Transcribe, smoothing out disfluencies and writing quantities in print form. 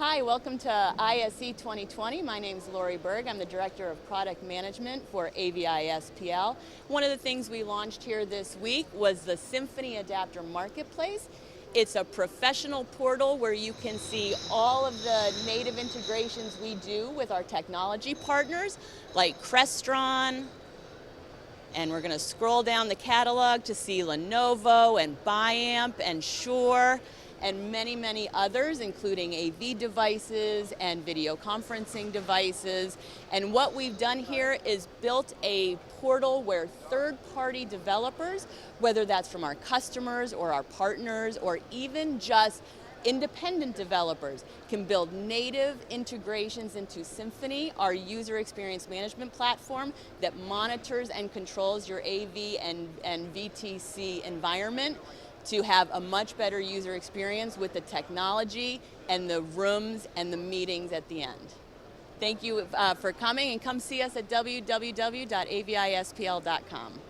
Hi, welcome to ISE 2020. My name is Lori Berg. I'm the Director of Product Management for AVI-SPL. One of the things we launched here this week was the Symphony Adapter Marketplace. It's a professional portal where you can see all of the native integrations we do with our technology partners like Crestron, and we're going to scroll down the catalog to see Lenovo and Biamp and Shure and many, many others, including AV devices and video conferencing devices. And what we've done here is built a portal where third-party developers, whether that's from our customers or our partners or even just independent developers, can build native integrations into Symphony, our user experience management platform that monitors and controls your AV and VTC environment, to have a much better user experience with the technology and the rooms and the meetings at the end. Thank you for coming, and come see us at www.avispl.com.